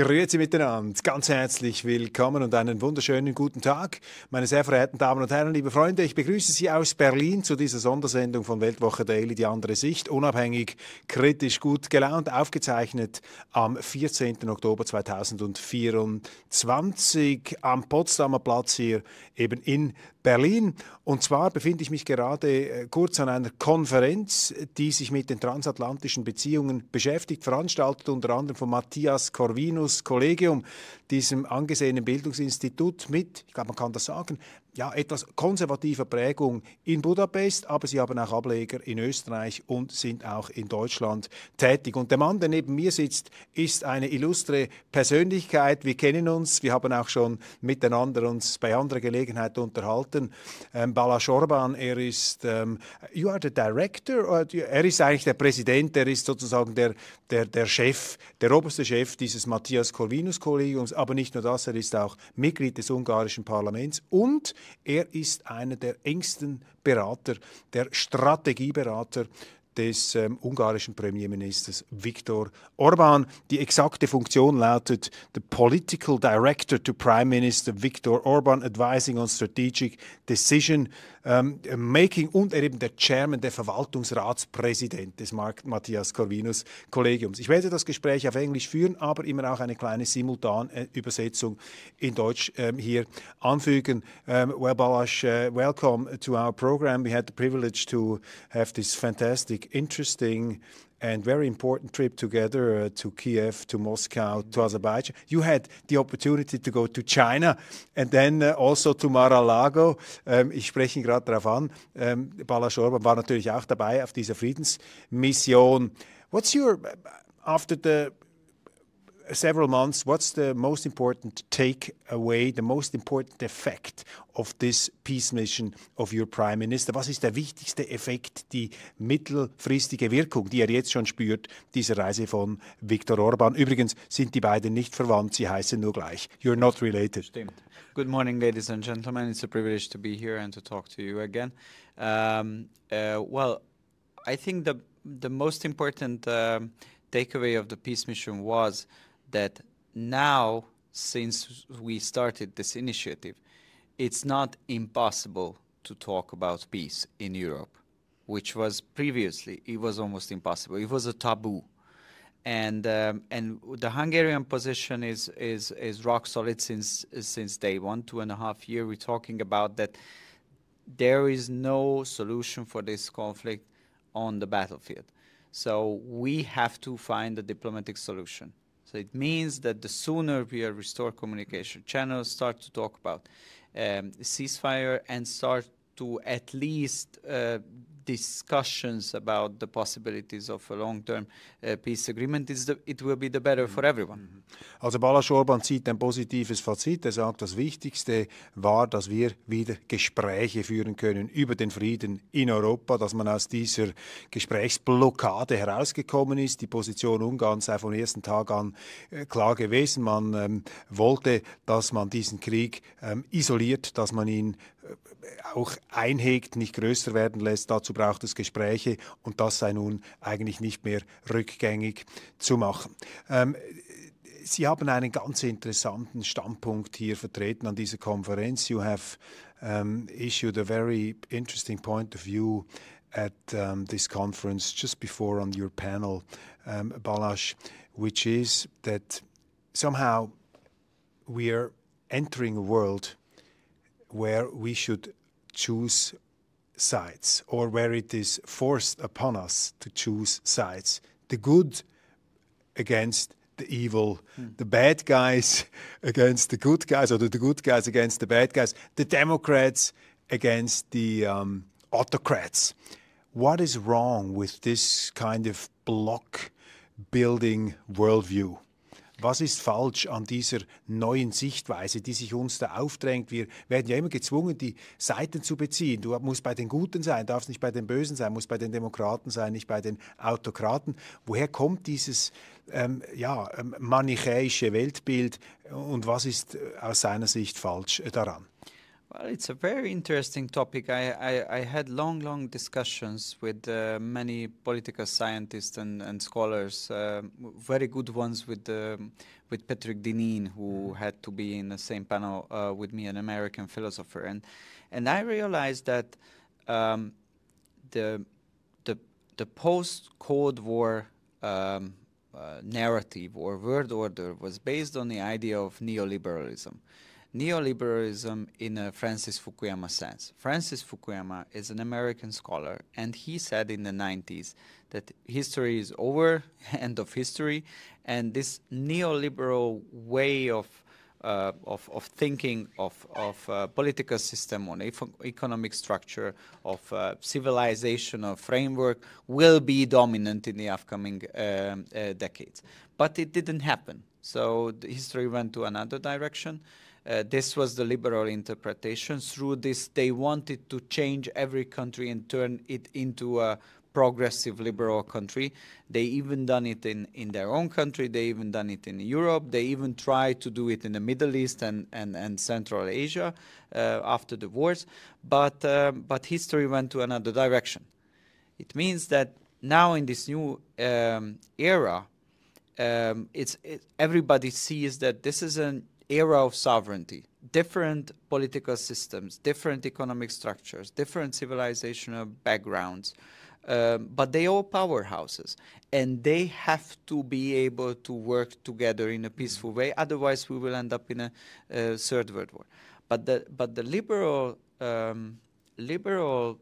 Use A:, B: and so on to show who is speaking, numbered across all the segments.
A: Grüezi miteinander, ganz herzlich willkommen und einen wunderschönen guten Tag, meine sehr verehrten Damen und Herren, liebe Freunde. Ich begrüße Sie aus Berlin zu dieser Sondersendung von Weltwoche Daily, die andere Sicht, unabhängig, kritisch, gut gelaunt, aufgezeichnet am 14. Oktober 2024 am Potsdamer Platz hier eben in Berlin. Und zwar befinde ich mich gerade kurz an einer Konferenz, die sich mit den transatlantischen Beziehungen beschäftigt, veranstaltet unter anderem von Matthias Corvinus Kollegium, diesem angesehenen Bildungsinstitut mit, ich glaube, man kann das sagen, ja, etwas konservativer Prägung in Budapest, aber sie haben auch Ableger in Österreich und sind auch in Deutschland tätig. Und der Mann, der neben mir sitzt, ist eine illustre Persönlichkeit. Wir kennen uns, wir haben auch schon miteinander uns bei anderer Gelegenheit unterhalten. Balázs Orbán, er ist, you are the director, er ist eigentlich der Präsident, er ist sozusagen der Chef, der oberste Chef dieses Matthias Corvinus Kollegiums, aber nicht nur das, er ist auch Mitglied des ungarischen Parlaments und er ist einer der engsten Berater, der Strategieberater des ungarischen Premierministers Viktor Orbán. Die exakte Funktion lautet The Political Director to Prime Minister Viktor Orbán, advising on strategic decision making und er eben der Chairman, der Verwaltungsratspräsident des Matthias Corvinus Kollegiums. Ich werde das Gespräch auf Englisch führen, aber immer auch eine kleine Simultanübersetzung in Deutsch hier anfügen. Well, Balázs, welcome to our program. We had the privilege to have this fantastic, interesting and very important trip together to Kiev, to Moscow, to Azerbaijan. You had the opportunity to go to China and then also to Mar-a-Lago. Ich spreche ihn gerade darauf an. Balázs Orbán war natürlich auch dabei auf dieser Friedensmission. What's your, after the several months, what's the most important takeaway, the most important effect of this peace mission of your Prime Minister? Was ist der wichtigste Effekt, die mittelfristige Wirkung, die jetzt schon spürt, dieser Reise von Viktor Orbán? Übrigens sind die beiden nicht verwandt, sie heißen nur gleich. You're not related.
B: Stimmt. Good morning, ladies and gentlemen. It's a privilege to be here and to talk to you again. Well, I think the most important takeaway of the peace mission was that now, since we started this initiative, it's not impossible to talk about peace in Europe, which was previously, it was almost impossible. It was a taboo. And the Hungarian position is rock solid since day one, 2.5 years. We're talking about that there is no solution for this conflict on the battlefield. So we have to find a diplomatic solution. So it means that the sooner we restore communication channels, start to talk about ceasefire and start to at least discussions about the possibilities of a long-term peace agreement, it will be the better for everyone.
A: Also Balázs Orbán zieht ein positives Fazit. Er sagt, das Wichtigste war, dass wir wieder Gespräche führen können über den Frieden in Europa, dass man aus dieser Gesprächsblockade herausgekommen ist. Die Position Ungarns sei vom ersten Tag an klar gewesen. Man wollte, dass man diesen Krieg isoliert, dass man ihn auch einhegt, nicht größer werden lässt. Dazu braucht es Gespräche und das sei nun eigentlich nicht mehr rückgängig zu machen. Sie haben einen ganz interessanten Standpunkt hier vertreten an dieser Konferenz. You have issued a very interesting point of view at this conference just before on your panel, Balázs, which is that somehow we are entering a world where we should choose sides, or where it is forced upon us to choose sides. The good against the evil, the bad guys against the good guys, or the good guys against the bad guys, the Democrats against the autocrats. What is wrong with this kind of block-building worldview? Was ist falsch an dieser neuen Sichtweise, die sich uns da aufdrängt? Wir werden ja immer gezwungen, die Seiten zu beziehen. Du musst bei den Guten sein, darfst nicht bei den Bösen sein, musst bei den Demokraten sein, nicht bei den Autokraten. Woher kommt dieses manichäische Weltbild und was ist aus seiner Sicht falsch daran?
B: Well, it's a very interesting topic. I had long discussions with many political scientists and scholars, very good ones with Patrick Deneen, who had to be in the same panel with me, an American philosopher, and I realized that the post-Cold War narrative or world order was based on the idea of neoliberalism. Neoliberalism in a Francis Fukuyama sense. Francis Fukuyama is an American scholar, and he said in the 90s that history is over, end of history, and this neoliberal way of thinking of political system, on economic structure, of civilizational framework will be dominant in the upcoming decades. But it didn't happen. So the history went to another direction. This was the liberal interpretation. Through this, they wanted to change every country and turn it into a progressive liberal country. They even done it in their own country. They even done it in Europe. They even tried to do it in the Middle East and Central Asia after the wars. But history went to another direction. It means that now in this new era, everybody sees that this is an era of sovereignty, different political systems, different economic structures, different civilizational backgrounds, but they all powerhouses, and they have to be able to work together in a peaceful way. Otherwise, we will end up in a third world war. But the liberal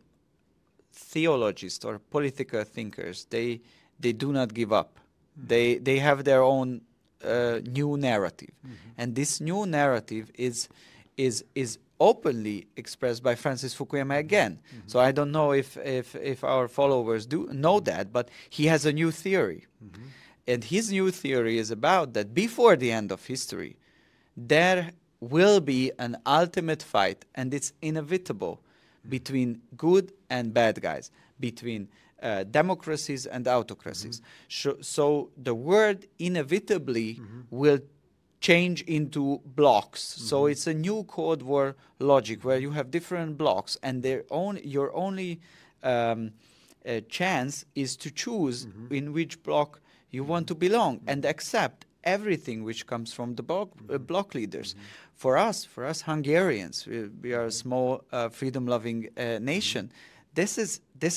B: theologists or political thinkers, they do not give up. They have their own new narrative, and this new narrative is openly expressed by Francis Fukuyama again. So I don't know if our followers do know that, but he has a new theory, and his new theory is about that before the end of history, there will be an ultimate fight, and it's inevitable, between good and bad guys, between democracies and autocracies. So the world inevitably will change into blocks. So it's a new Cold War logic where you have different blocks, and your only chance is to choose in which block you want to belong and accept everything which comes from the bloc leaders. For us Hungarians, we are a small freedom-loving nation. This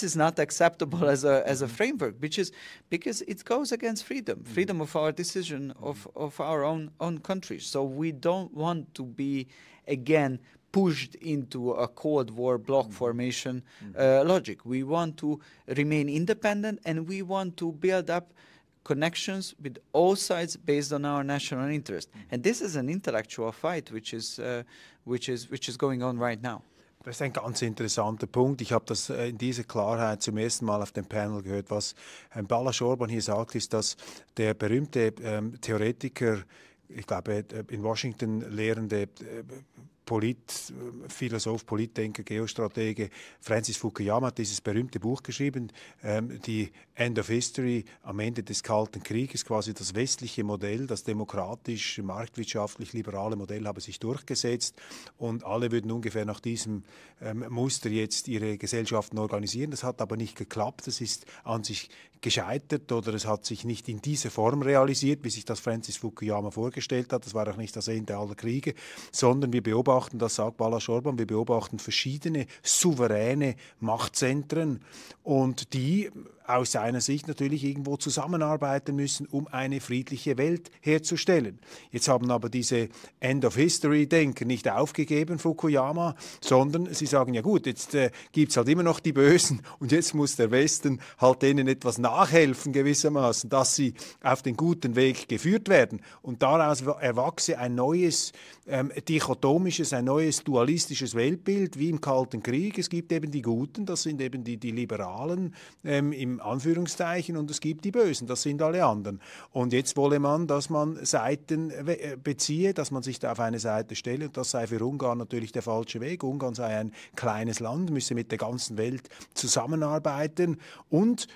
B: is not acceptable as a framework, because it goes against freedom of our decision of our own country. So we don't want to be again pushed into a Cold War bloc formation logic. We want to remain independent, and we want to build up connections with all sides based on our national interest. And this is an intellectual fight which is going on right now.
A: Das ist ein ganz interessanter Punkt. Ich habe das in dieser Klarheit zum ersten Mal auf dem Panel gehört. Was Balázs Orbán hier sagt, ist, dass der berühmte Theoretiker, ich glaube in Washington lehrende Politphilosoph, Politdenker, Geostratege Francis Fukuyama hat dieses berühmte Buch geschrieben, die End of History, am Ende des Kalten Krieges, quasi das westliche Modell, das demokratisch, marktwirtschaftlich liberale Modell habe sich durchgesetzt, und alle würden ungefähr nach diesem Muster jetzt ihre Gesellschaften organisieren. Das hat aber nicht geklappt, das ist an sich gescheitert, oder es hat sich nicht in dieser Form realisiert, wie sich das Francis Fukuyama vorgestellt hat. Das war auch nicht das Ende aller Kriege, sondern wir beobachten, das sagt Balázs Orbán, wir beobachten verschiedene souveräne Machtzentren, und die aus seiner Sicht natürlich irgendwo zusammenarbeiten müssen, um eine friedliche Welt herzustellen. Jetzt haben aber diese End-of-History-Denker nicht aufgegeben, Fukuyama, sondern sie sagen, ja gut, jetzt gibt es halt immer noch die Bösen, und jetzt muss der Westen halt denen etwas nachhelfen gewissermaßen, dass sie auf den guten Weg geführt werden. Und daraus erwachse ein neues dichotomisches, ein neues dualistisches Weltbild, wie im Kalten Krieg. Es gibt eben die Guten, das sind eben die Liberalen im Anführungszeichen, und es gibt die Bösen, das sind alle anderen. Und jetzt wolle man, dass man Seiten beziehe, dass man sich da auf eine Seite stelle, und das sei für Ungarn natürlich der falsche Weg. Ungarn sei ein kleines Land, müsse mit der ganzen Welt zusammenarbeiten, und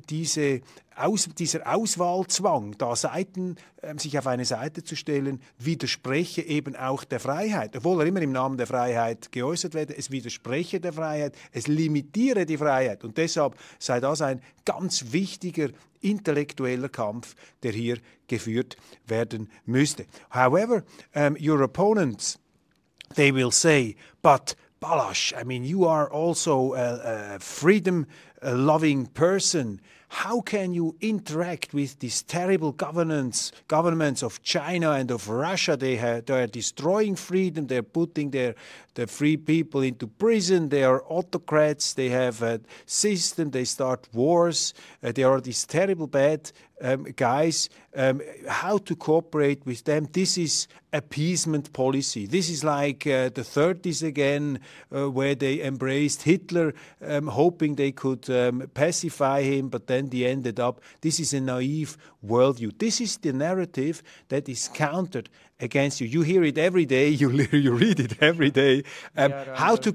A: diese dieser Auswahlzwang, da sich auf eine Seite zu stellen, widerspreche eben auch der Freiheit, obwohl er immer im Namen der Freiheit geäußert werde, es widerspreche der Freiheit, es limitiere die Freiheit und deshalb sei das ein ganz wichtiger intellektueller Kampf, der hier geführt werden müsste. However, your opponents, they will say, but Balázs, I mean, you are also a freedom-loving person. How can you interact with these terrible governments of China and of Russia? They are destroying freedom. They're putting the free people into prison. They are autocrats. They have a system. They start wars. There are these terrible bad guys. How to cooperate with them? This is appeasement policy. This is like the 30s again, where they embraced Hitler, hoping they could pacify him, but then they ended up. This is a naive worldview. This is the narrative that is countered against you. You hear it every day. You read it every day. How to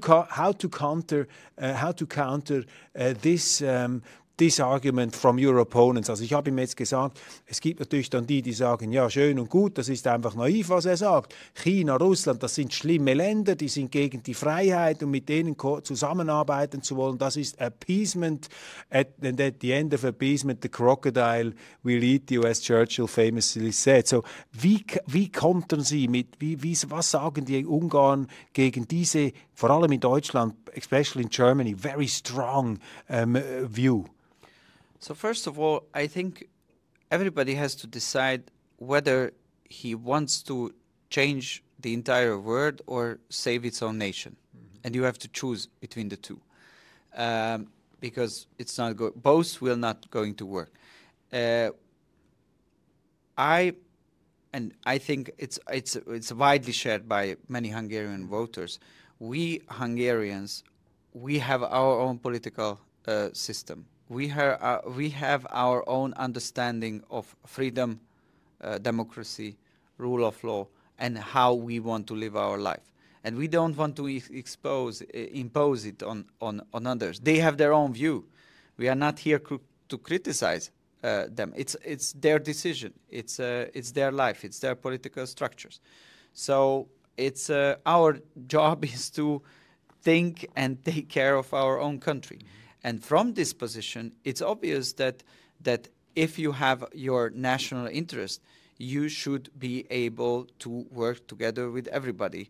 A: counter this argument from your opponents. Also ich habe ihm jetzt gesagt, es gibt natürlich dann die sagen, ja, schön und gut, das ist einfach naiv, was er sagt. China, Russland, das sind schlimme Länder, die sind gegen die Freiheit und mit denen zusammenarbeiten zu wollen, das ist Appeasement. And at the end of appeasement, the crocodile will eat you, as Churchill famously said. So, wie kontern Sie was sagen die Ungarn gegen diese, vor allem in Deutschland, especially in Germany, very strong view?
B: So first of all, I think everybody has to decide whether he wants to change the entire world or save its own nation. Mm-hmm. And you have to choose between the two. Because it's not both will not going to work. I think it's widely shared by many Hungarian voters. We Hungarians, we have our own political system. We have our own understanding of freedom, democracy, rule of law, and how we want to live our life. And we don't want to impose it on others. They have their own view. We are not here to criticize them. It's their decision. It's their life. It's their political structures. So it's our job is to think and take care of our own country. And from this position, it's obvious that if you have your national interest, you should be able to work together with everybody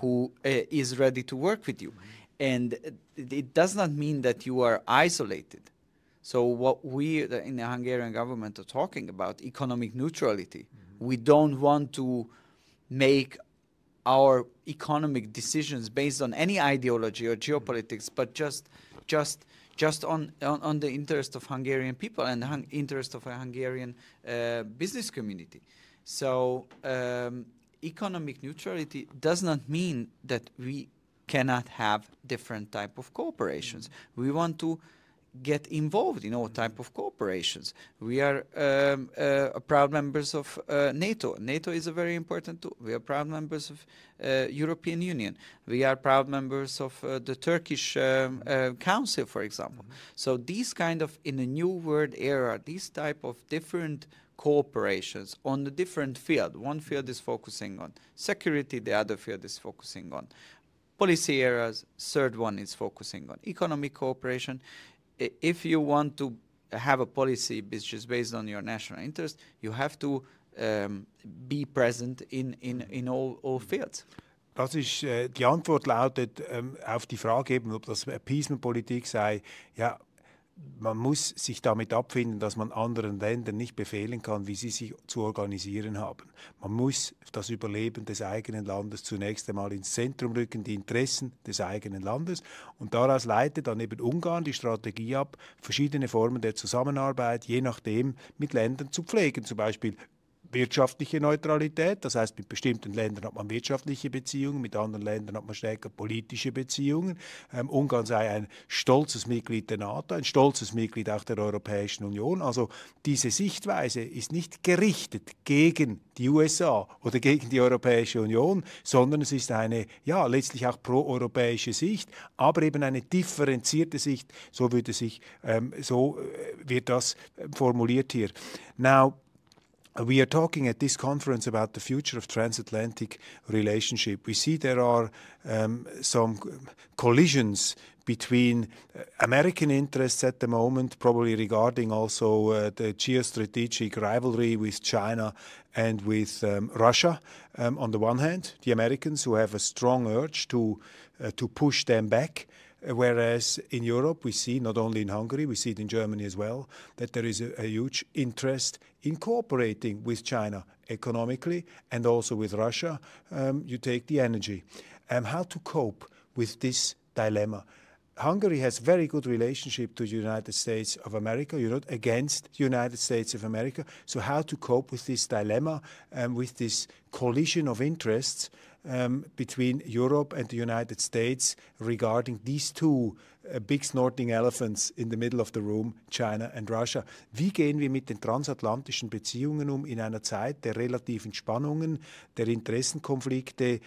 B: who is ready to work with you. And it does not mean that you are isolated. So what we in the Hungarian government are talking about, economic neutrality. Mm-hmm. We don't want to make our economic decisions based on any ideology or geopolitics, but just on the interest of Hungarian people and the interest of a Hungarian business community. So economic neutrality does not mean that we cannot have different type of cooperations. Mm-hmm. We want to get involved in all type of cooperations. We are proud members of NATO. NATO is a very important tool. We are proud members of European Union. We are proud members of the Turkish Council, for example. Mm-hmm. So these kind of, in a new world era, these type of different cooperations on the different field. One field is focusing on security, the other field is focusing on policy areas, third one is focusing on economic cooperation. If you want to have a policy which is based on your national interest, you have to be present in all fields.
A: Das ist, die Antwort lautet auf die Frage eben, ob das Appeasement-Politik sei, ja, man muss sich damit abfinden, dass man anderen Ländern nicht befehlen kann, wie sie sich zu organisieren haben. Man muss das Überleben des eigenen Landes zunächst einmal ins Zentrum rücken, die Interessen des eigenen Landes. Und daraus leitet dann eben Ungarn die Strategie ab, verschiedene Formen der Zusammenarbeit, je nachdem, mit Ländern zu pflegen. Zum Beispiel wirtschaftliche Neutralität, das heißt, mit bestimmten Ländern hat man wirtschaftliche Beziehungen, mit anderen Ländern hat man stärker politische Beziehungen. Ungarn sei ein stolzes Mitglied der NATO, ein stolzes Mitglied auch der Europäischen Union. Also diese Sichtweise ist nicht gerichtet gegen die USA oder gegen die Europäische Union, sondern es ist eine, ja, letztlich auch proeuropäische Sicht, aber eben eine differenzierte Sicht, so wird das formuliert hier. Now, we are talking at this conference about the future of transatlantic relationship. We see there are some collisions between American interests at the moment, probably regarding also the geostrategic rivalry with China and with Russia. On the one hand, the Americans who have a strong urge to push them back. Whereas in Europe, we see, not only in Hungary, we see it in Germany as well, that there is a huge interest in cooperating with China economically and also with Russia. You take the energy. How to cope with this dilemma? Hungary has very good relationship to the United States of America. You're not against the United States of America. So how to cope with this dilemma, with this collision of interests between Europe and the United States regarding these two big snorting elephants in the middle of the room, China and Russia. Wie gehen wir mit den transatlantischen Beziehungen um in einer Zeit der relativen Spannungen, der Interessenkonflikte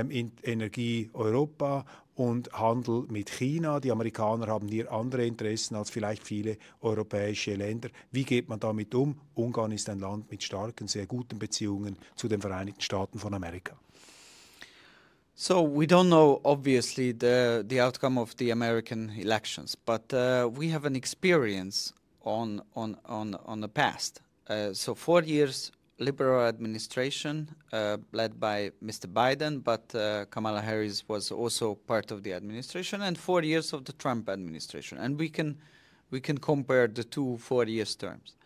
A: in Energie Europa und Handel mit China? Die Amerikaner haben hier andere Interessen als vielleicht viele europäische Länder. Wie geht man damit um? Ungarn ist ein Land mit starken, sehr guten Beziehungen zu den Vereinigten Staaten von Amerika.
B: So we don't know, obviously, the outcome of the American elections, but we have an experience on the past. So 4 years liberal administration led by Mr. Biden, but Kamala Harris was also part of the administration, and 4 years of the Trump administration, and we can compare the two 4 years terms.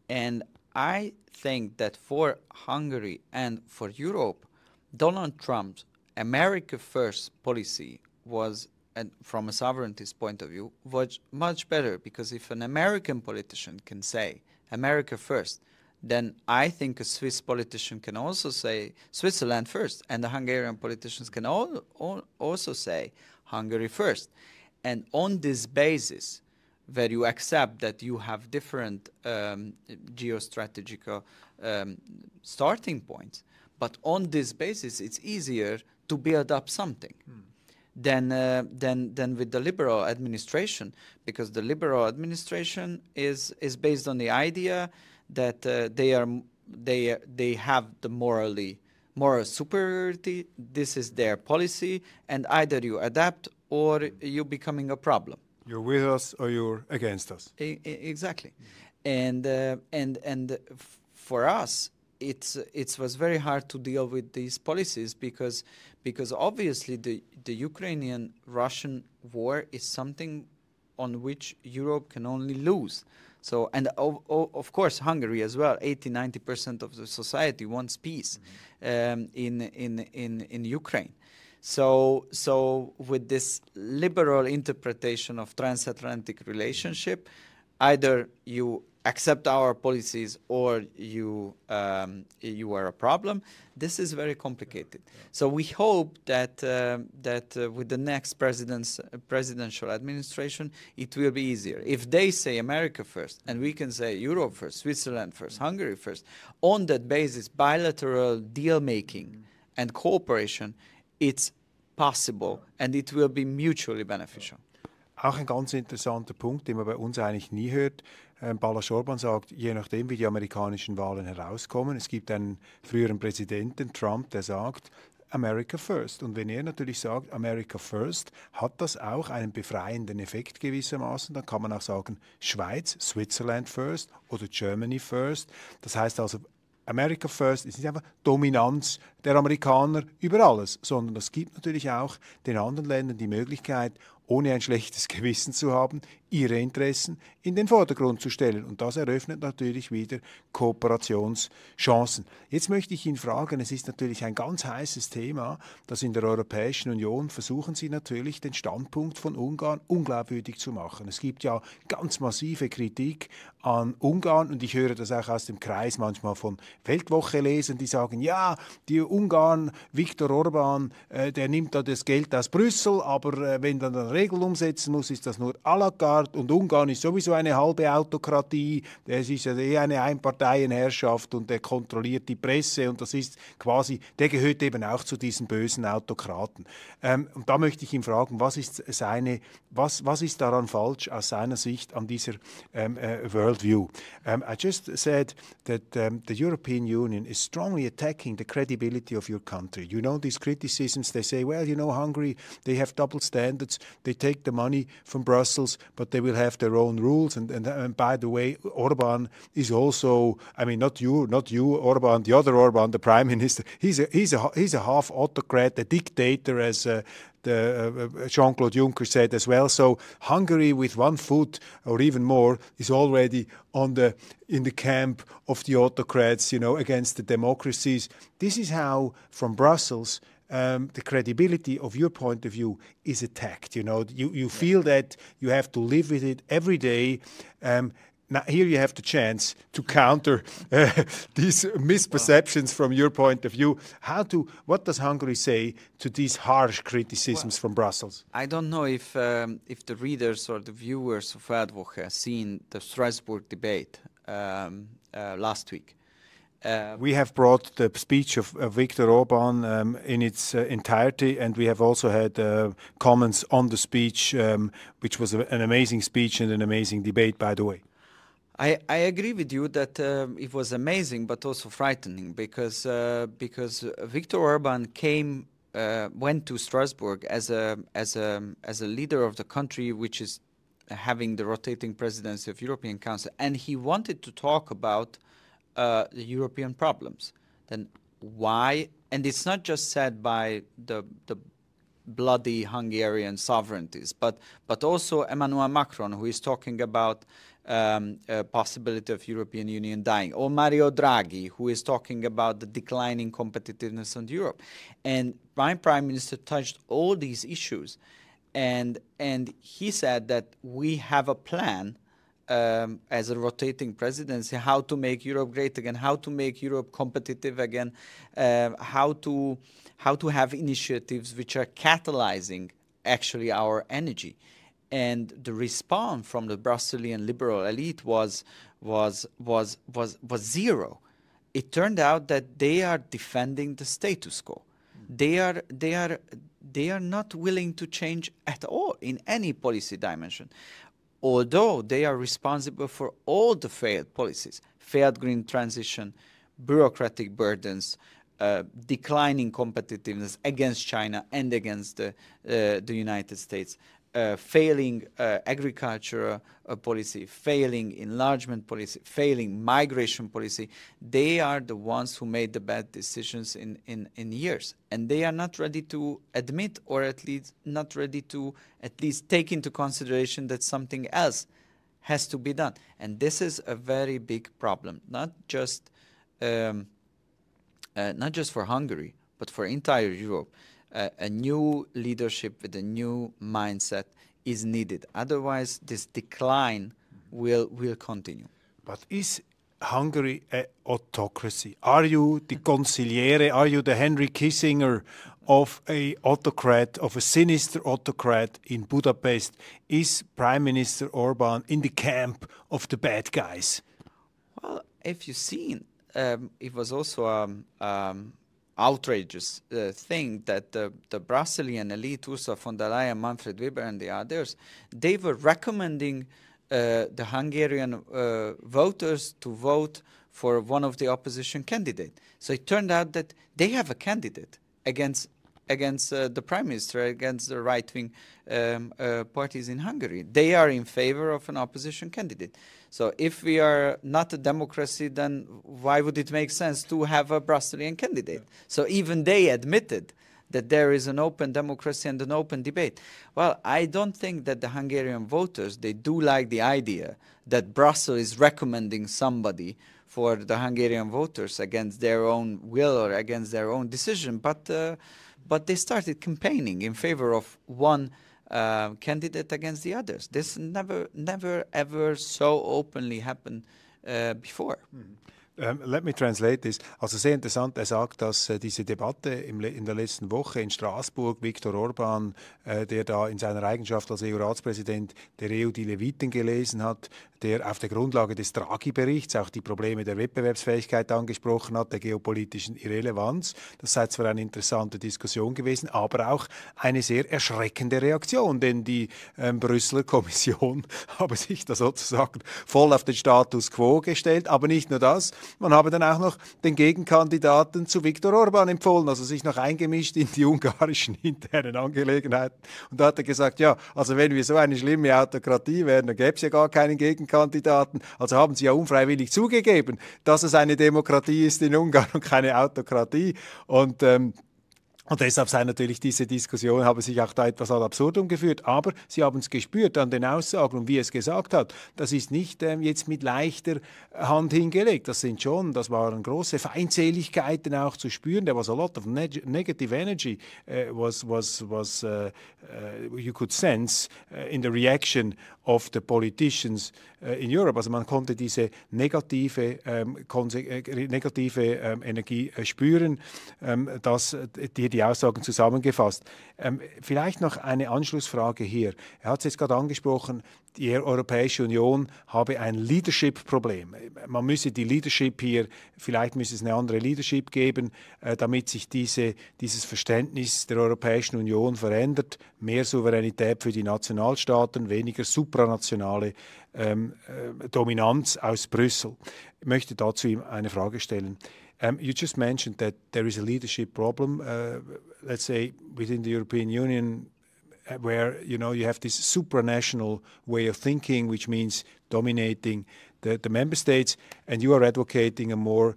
B: And I think that for Hungary and for Europe, Donald Trump's America First policy was, and from a sovereignty's point of view, was much better, because if an American politician can say America first, then I think a Swiss politician can also say Switzerland first, and the Hungarian politicians can also say Hungary first. And on this basis, where you accept that you have different geostrategic starting points, but on this basis, it's easier to build up something than with the liberal administration, because the liberal administration is based on the idea that they have the moral superiority. This is their policy, and either you adapt or you're becoming a problem.
A: You're with us or you're against us.
B: Exactly, and for us, it was very hard to deal with these policies because obviously the Ukrainian-Russian war is something on which Europe can only lose. So, and of course Hungary as well, 80-90% of the society wants peace in Ukraine. So with this liberal interpretation of transatlantic relationship, either you accept our policies or you are a problem. This is very complicated. So we hope that with the next presidential administration, it will be easier. If they say America first, and we can say Europe first, Switzerland first, Hungary first, on that basis, bilateral deal making and cooperation, it's possible, and it will be mutually beneficial.
A: Auch ein ganz interessanter Punkt, den man bei uns eigentlich nie hört. Balázs Orbán sagt, je nachdem, wie die amerikanischen Wahlen herauskommen, es gibt einen früheren Präsidenten, Trump, der sagt, America first. Und wenn er natürlich sagt, America first, hat das auch einen befreienden Effekt gewissermaßen. Dann kann man auch sagen, Schweiz, Switzerland first oder Germany first. Das heißt also, America first ist nicht einfach Dominanz der Amerikaner über alles, sondern es gibt natürlich auch den anderen Ländern die Möglichkeit, ohne ein schlechtes Gewissen zu haben, ihre Interessen in den Vordergrund zu stellen. Und das eröffnet natürlich wieder Kooperationschancen. Jetzt möchte ich ihn fragen, es ist natürlich ein ganz heißes Thema, dass in der Europäischen Union versuchen sie natürlich, den Standpunkt von Ungarn unglaubwürdig zu machen. Es gibt ja ganz massive Kritik an Ungarn und ich höre das auch aus dem Kreis manchmal von Weltwoche-Lesern, die sagen, ja, die Ungarn, Viktor Orbán, der nimmt da das Geld aus Brüssel, aber wenn dann Regeln umsetzen muss, ist das nur à la carte und Ungarn ist sowieso eine halbe Autokratie, es ist ja eh eine Einparteienherrschaft und der kontrolliert die Presse und das ist quasi, der gehört eben auch zu diesen bösen Autokraten. Und da möchte ich ihn fragen, was ist daran falsch aus seiner Sicht an dieser worldview? I just said that the European Union is strongly attacking the credibility of your country. You know, these criticisms, they say, well, you know, Hungary, they have double standards, they take the money from Brussels, but they will have their own rules. And by the way, Orbán is also, I mean, not you, Orbán, the other Orbán, the Prime Minister, he's a half autocrat, a dictator, as Jean-Claude Juncker said as well. So Hungary with one foot or even more is already in the camp of the autocrats, you know, against the democracies. This is how, from Brussels, the credibility of your point of view is attacked. You know, you feel that you have to live with it every day. Now, here you have the chance to counter these misperceptions from your point of view. What does Hungary say to these harsh criticisms from Brussels?
B: I don't know if the readers or the viewers of Weltwoche have seen the Strasbourg debate last week.
A: We have brought the speech of Viktor Orbán in its entirety, and we have also had comments on the speech, which was an amazing speech and an amazing debate, by the way.
B: I agree with you that it was amazing, but also frightening, because Viktor Orbán went to Strasbourg as a leader of the country which is having the rotating presidency of European Council, and he wanted to talk about the European problems. Then why? And it's not just said by the bloody Hungarian sovereignties, but also Emmanuel Macron, who is talking about possibility of European Union dying, or Mario Draghi, who is talking about the declining competitiveness of Europe. And my prime minister touched all these issues, and he said that we have a plan as a rotating presidency, how to make Europe great again, how to make Europe competitive again, how to have initiatives which are catalyzing actually our energy. And the response from the Brazilian liberal elite was zero. It turned out that they are defending the status quo. They are not willing to change at all in any policy dimension, although they are responsible for all the failed policies: failed green transition, bureaucratic burdens, declining competitiveness against China and against the United States, failing agriculture policy, failing enlargement policy, failing migration policy. They are the ones who made the bad decisions in years. And they are not ready to admit, or at least not ready to at least take into consideration that something else has to be done. And this is a very big problem, not just for Hungary, but for entire Europe. A new leadership with a new mindset is needed. Otherwise, this decline will continue.
A: But is Hungary an autocracy? Are you the consigliere? Are you the Henry Kissinger of a autocrat, of a sinister autocrat in Budapest? Is Prime Minister Orbán in the camp of the bad guys?
B: Well, if you've seen, it was also outrageous thing that the Brazilian elite, Ursula von der Leyen, Manfred Weber and the others, they were recommending the Hungarian voters to vote for one of the opposition candidates. So it turned out that they have a candidate against the prime minister, against the right-wing parties in Hungary. They are in favor of an opposition candidate. So if we are not a democracy, then why would it make sense to have a Brazilian candidate? So even they admitted that there is an open democracy and an open debate. Well, I don't think that the Hungarian voters, they do like the idea that Brussels is recommending somebody for the Hungarian voters against their own will or against their own decision, but they started campaigning in favor of one candidate against the others. This never ever so openly happened before.
A: Let me translate this. Also sehr interessant, er sagt, dass diese Debatte in der letzten Woche in Straßburg, Viktor Orbán, der da in seiner Eigenschaft als EU-Ratspräsident der EU die Leviten gelesen hat, der auf der Grundlage des Draghi-Berichts auch die Probleme der Wettbewerbsfähigkeit angesprochen hat, der geopolitischen Irrelevanz. Das sei zwar eine interessante Diskussion gewesen, aber auch eine sehr erschreckende Reaktion, denn die Brüsseler Kommission habe sich da sozusagen voll auf den Status quo gestellt, aber nicht nur das, man habe dann auch noch den Gegenkandidaten zu Viktor Orbán empfohlen, also sich noch eingemischt in die ungarischen internen Angelegenheiten. Und da hat er gesagt, ja, also wenn wir so eine schlimme Autokratie wären, dann gäbe es ja gar keinen Gegenkandidaten. Also haben sie ja unfreiwillig zugegeben, dass es eine Demokratie ist in Ungarn und keine Autokratie. Und deshalb sei natürlich diese Diskussion, habe sich auch da etwas ad absurdum geführt. Aber Sie haben es gespürt an den Aussagen und wie er es gesagt hat. Das ist nicht jetzt mit leichter Hand hingelegt. Das waren große Feindseligkeiten auch zu spüren. There was a lot of negative energy was you could sense in the reaction of the politicians in Europe. Also man konnte diese negative Energie spüren, dass die Aussagen zusammengefasst. Vielleicht noch eine Anschlussfrage hier. Er hat es jetzt gerade angesprochen, die Europäische Union habe ein Leadership-Problem. Man müsse die Leadership hier, vielleicht müsse es eine andere Leadership geben, damit sich dieses Verständnis der Europäischen Union verändert. Mehr Souveränität für die Nationalstaaten, weniger supranationale Dominanz aus Brüssel. Ich möchte dazu ihm eine Frage stellen. You just mentioned that there is a leadership problem, let's say, within the European Union, where you have this supranational way of thinking, which means dominating the member states, and you are advocating a more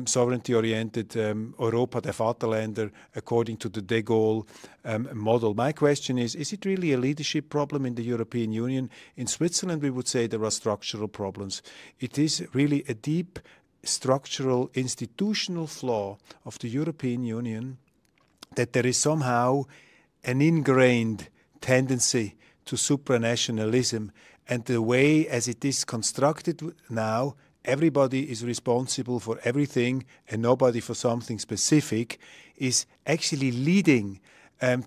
A: sovereignty-oriented Europa der Vaterländer according to the de Gaulle model. My question is it really a leadership problem in the European Union? In Switzerland, we would say there are structural problems. It is really a deep structural institutional flaw of the European Union that there is somehow an ingrained tendency to supranationalism, and the way as it is constructed now, everybody is responsible for everything and nobody for something specific, is actually leading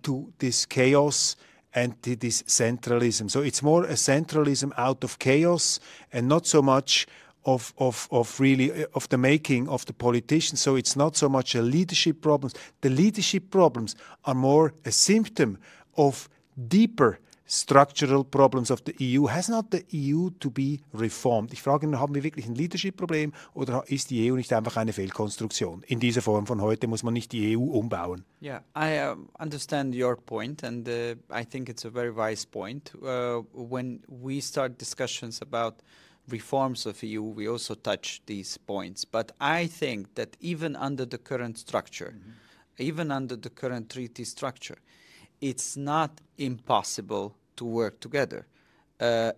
A: to this chaos and to this centralism. So it's more a centralism out of chaos and not so much of the making of the politicians. So it's not so much a leadership problems. The leadership problems are more a symptom of deeper structural problems of the EU. Has not the EU to be reformed? Ich frage, haben wir wirklich ein Leadership-Problem oder ist die EU nicht einfach eine Fehlkonstruktion? In dieser Form von heute muss man nicht die EU umbauen.
B: Yeah, I understand your point, and I think it's a very wise point. When we start discussions about reforms of EU, we also touch these points. But I think that even under the current structure, even under the current treaty structure, it's not impossible to work together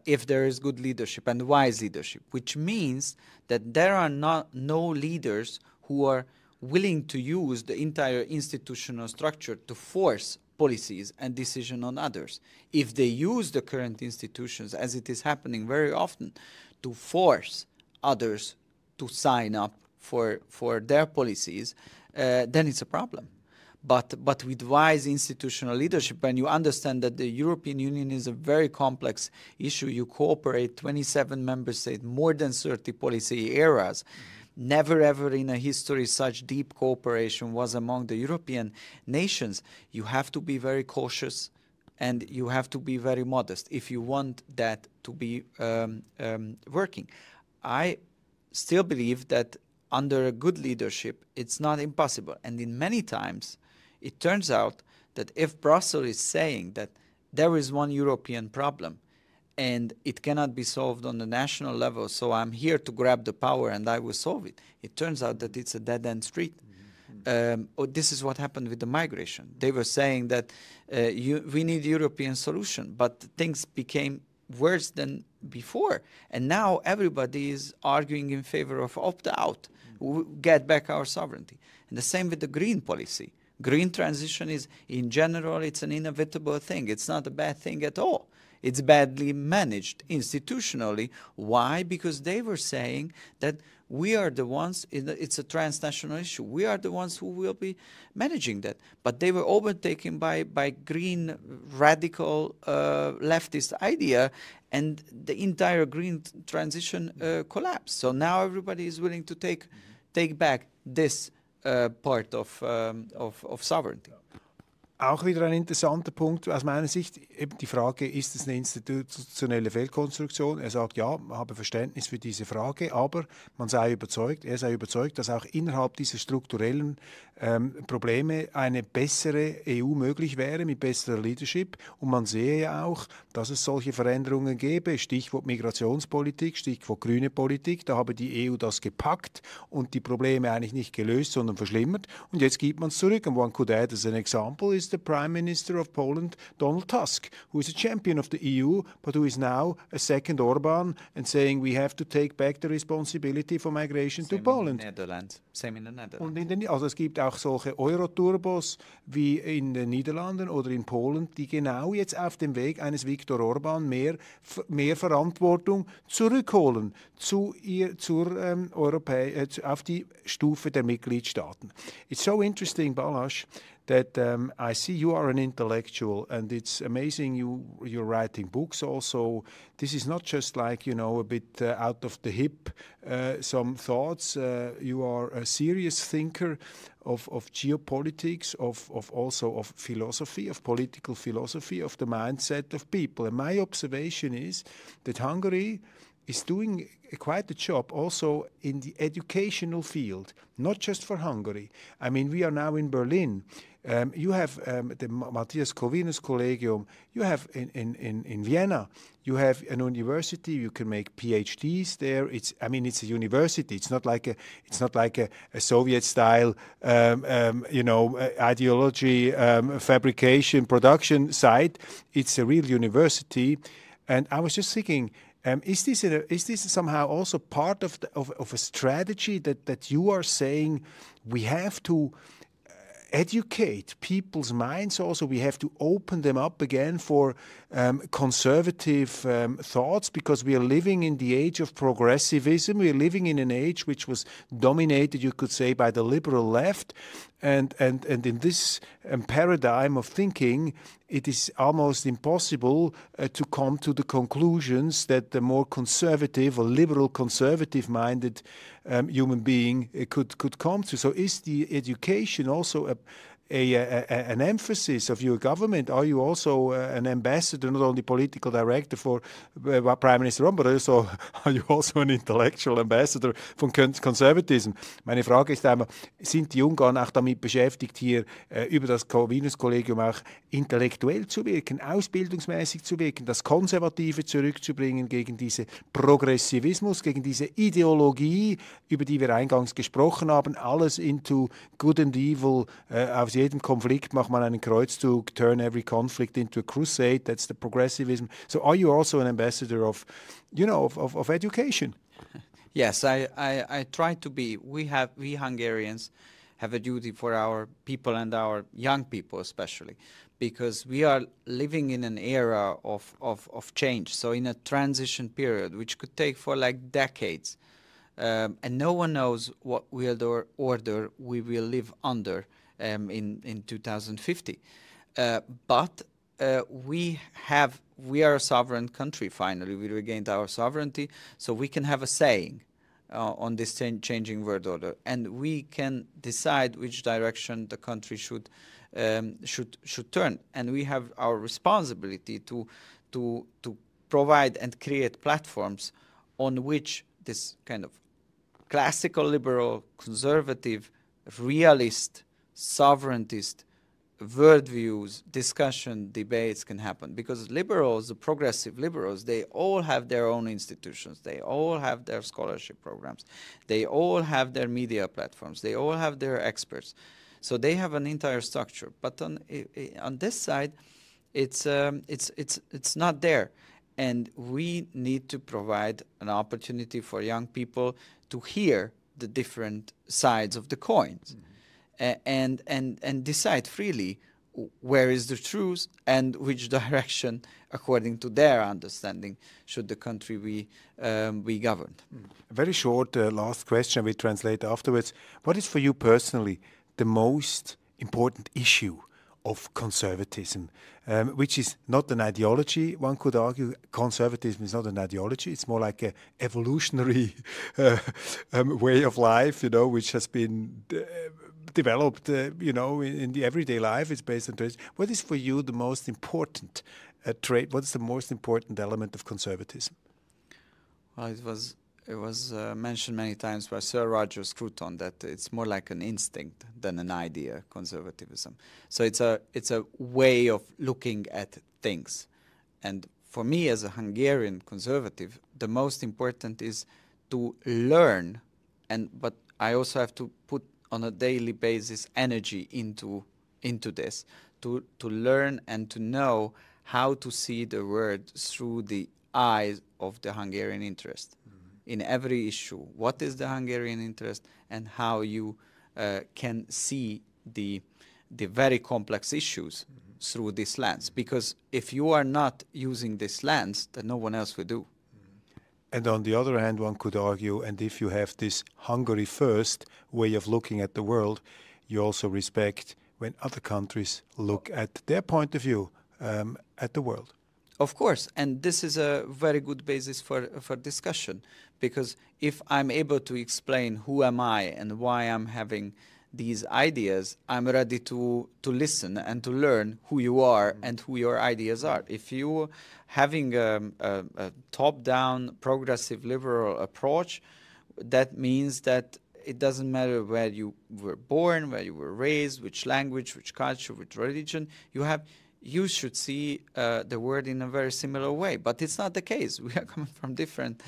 B: if there is good leadership and wise leadership, which means that there are no leaders who are willing to use the entire institutional structure to force policies and decision on others. If they use the current institutions, as it is happening very often, to force others to sign up for their policies, then it's a problem. But with wise institutional leadership, when you understand that the European Union is a very complex issue, you cooperate 27 member states, more than 30 policy areas. Never ever in a history such deep cooperation was among the European nations. You have to be very cautious and you have to be very modest if you want that to be working. I still believe that under a good leadership, it's not impossible. And in many times, it turns out that if Brussels is saying that there is one European problem and it cannot be solved on the national level, so I'm here to grab the power and I will solve it, it turns out that it's a dead-end street. This is what happened with the migration. They were saying that we need European solution, but things became worse than before. And now everybody is arguing in favor of opt-out, get back our sovereignty. And the same with the green policy. Green transition is, in general, it's an inevitable thing. It's not a bad thing at all. It's badly managed institutionally. Why? Because they were saying that we are the ones, it's a transnational issue, we are the ones who will be managing that. But they were overtaken by green radical leftist idea, and the entire green transition collapsed. So now everybody is willing to take back this part of sovereignty.
A: Auch wieder ein interessanter Punkt aus meiner Sicht, eben die Frage, ist es eine institutionelle Fehlkonstruktion? Er sagt, ja, habe Verständnis für diese Frage, aber er sei überzeugt, dass auch innerhalb dieser strukturellen Probleme eine bessere EU möglich wäre, mit besserer Leadership. Und man sehe ja auch, dass es solche Veränderungen gäbe. Stichwort Migrationspolitik, Stichwort grüne Politik. Da habe die EU das gepackt und die Probleme eigentlich nicht gelöst, sondern verschlimmert. Und jetzt gibt man es zurück. And one could add as an example is the Prime Minister of Poland, Donald Tusk, who is a champion of the EU, but who is now a second Orbán and saying we have to take back the responsibility for migration to Poland.
B: Same in the Netherlands.
A: Und also es gibt auch solche Euroturbos wie in den Niederlanden oder in Polen, die genau jetzt auf dem Weg eines Viktor Orbán mehr Verantwortung zurückholen auf die Stufe der Mitgliedstaaten. It's so interesting, Balázs, that I see you are an intellectual, and it's amazing you're writing books also. This is not just like, a bit out of the hip, some thoughts. You are a serious thinker of geopolitics, of also of philosophy, of political philosophy, of the mindset of people. And my observation is that Hungary is doing quite a job also in the educational field, not just for Hungary. I mean, we are now in Berlin. You have the Matthias Corvinus Collegium. You have in Vienna. You have an university. You can make PhDs there. It's a university. It's not like a Soviet-style, ideology, fabrication, production site. It's a real university. And I was just thinking, is this somehow also part of a strategy that you are saying we have to educate people's minds also? We have to open them up again for conservative thoughts, because we are living in the age of progressivism. We are living in an age which was dominated, you could say, by the liberal left. And in this paradigm of thinking, it is almost impossible to come to the conclusions that the more conservative or liberal conservative-minded human being could come to. So is the education also an emphasis of your government? Are you also an ambassador, not only political director for Prime Minister Orbán, but also are you also an intellectual ambassador von Conservatism? Meine Frage ist einmal, sind die Ungarn auch damit beschäftigt, hier über das Corvinus-Kollegium auch intellektuell zu wirken, ausbildungsmäßig zu wirken, das Konservative zurückzubringen gegen diesen Progressivismus, gegen diese Ideologie, über die wir eingangs gesprochen haben, alles into good and evil, aus jedem Konflikt macht man einen Kreuzzug, turn every conflict into a crusade, that's the progressivism. So are you also an ambassador of education?
B: Yes, I try to be. We Hungarians have a duty for our people and our young people especially, because we are living in an era of change, so in a transition period which could take for like decades, and no one knows what order we will live under in 2050. But we are a sovereign country. Finally, we regained our sovereignty, so we can have a saying on this changing world order, and we can decide which direction the country should turn. And we have our responsibility to provide and create platforms on which this kind of classical liberal, conservative, realist, sovereigntist worldviews, discussion, debates can happen, because liberals, the progressive liberals, they all have their own institutions, they all have their scholarship programs, they all have their media platforms, they all have their experts, so they have an entire structure. But on this side, it's not there, and we need to provide an opportunity for young people to hear the different sides of the coins. And decide freely where is the truth and which direction, according to their understanding, should the country be governed.
A: A very short last question we translate afterwards. What is for you personally the most important issue of conservatism, which is not an ideology? One could argue conservatism is not an ideology. It's more like an evolutionary way of life, which has been developed, in the everyday life. It's based on traits. What is for you the most important trait? What is the most important element of conservatism?
B: Well, it was mentioned many times by Sir Roger Scruton that it's more like an instinct than an idea, conservatism. So it's a way of looking at things. And for me, as a Hungarian conservative, the most important is to learn, but I also have to put on a daily basis energy into this, to learn and to know how to see the world through the eyes of the Hungarian interest. In every issue, what is the Hungarian interest, and how you can see the very complex issues through this lens. Because if you are not using this lens, then no one else will do.
A: And on the other hand, one could argue, and if you have this Hungary first way of looking at the world, you also respect when other countries look at their point of view at the world.
B: Of course, and this is a very good basis for discussion, because if I'm able to explain who am I and why I'm having these ideas, I'm ready to listen and to learn who you are and who your ideas are. If you're having a top-down, progressive, liberal approach, that means that it doesn't matter where you were born, where you were raised, which language, which culture, which religion you should see the world in a very similar way. But it's not the case. We are coming from different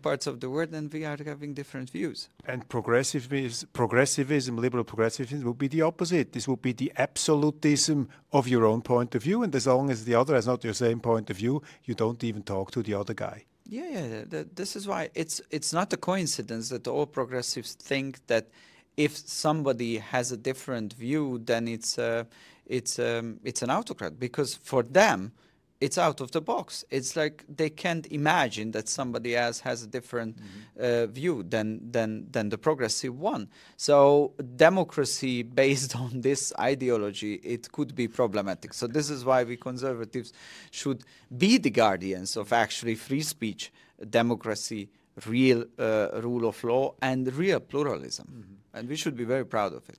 B: parts of the world, and we are having different views.
A: And progressivism, liberal progressivism, would be the opposite. This would be the absolutism of your own point of view, and as long as the other has not your same point of view, you don't even talk to the other guy.
B: Yeah. This is why it's not a coincidence that all progressives think that if somebody has a different view, then it's an autocrat, because for them it's out of the box. It's like they can't imagine that somebody else has a different view than the progressive one. So democracy based on this ideology, it could be problematic. So this is why we conservatives should be the guardians of actually free speech, democracy, real rule of law, and real pluralism. And we should be very proud of it.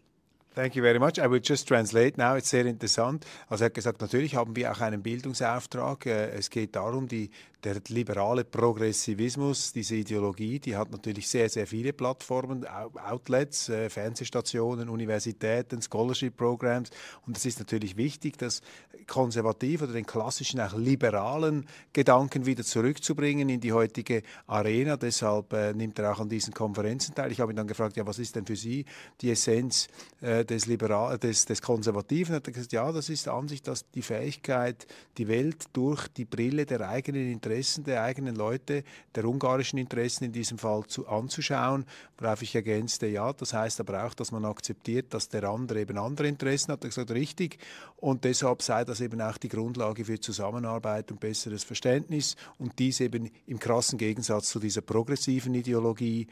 A: Thank you very much. I will just translate now. It's sehr interessant. Also er hat gesagt, natürlich haben wir auch einen Bildungsauftrag. Es geht darum, der liberale Progressivismus, diese Ideologie, die hat natürlich sehr, sehr viele Plattformen, Outlets, Fernsehstationen, Universitäten, Scholarship-Programs. Und es ist natürlich wichtig, das konservativ oder den klassischen, auch liberalen Gedanken wieder zurückzubringen in die heutige Arena. Deshalb nimmt er auch an diesen Konferenzen teil. Ich habe ihn dann gefragt, ja, was ist denn für Sie die Essenz des Konservativen? Hat er gesagt, ja, das ist an sich die Fähigkeit, die Welt durch die Brille der eigenen Interessen, der eigenen Leute, der ungarischen Interessen in diesem Fall anzuschauen, worauf ich ergänzte, ja, das heißt aber auch, dass man akzeptiert, dass der andere eben andere Interessen hat. Er hat gesagt, richtig, und deshalb sei das eben auch die Grundlage für Zusammenarbeit und besseres Verständnis, und dies eben im krassen Gegensatz zu dieser progressiven Ideologie,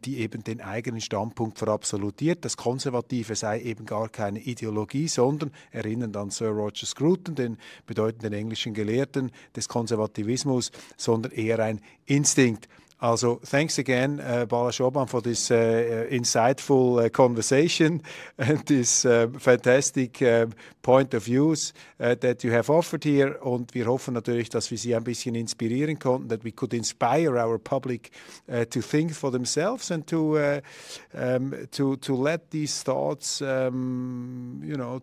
A: die eben den eigenen Standpunkt verabsolutiert. Das Konservative sei eben gar keine Ideologie, sondern, erinnern an Sir Roger Scruton, den bedeutenden englischen Gelehrten des Konservativismus, sondern eher ein Instinkt. Also, thanks again, Balázs Orbán, for this insightful conversation and this fantastic point of views that you have offered here. Und wir hoffen natürlich, dass wir Sie ein bisschen inspirieren konnten, that we could inspire our public to think for themselves and to let these thoughts,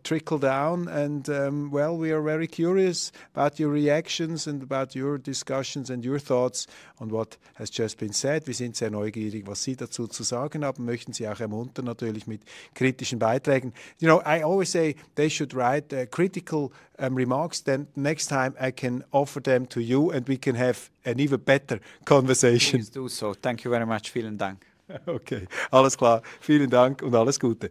A: trickle down. And well, we are very curious about your reactions and about your discussions and your thoughts on what has just been said. Wir sind sehr neugierig, was Sie dazu zu sagen haben, möchten Sie auch ermuntern, natürlich mit kritischen Beiträgen. I always say they should write critical remarks, then next time I can offer them to you and we can have an even better conversation.
B: Please do so. Thank you very much. Vielen Dank.
A: Okay, alles klar. Vielen Dank und alles Gute.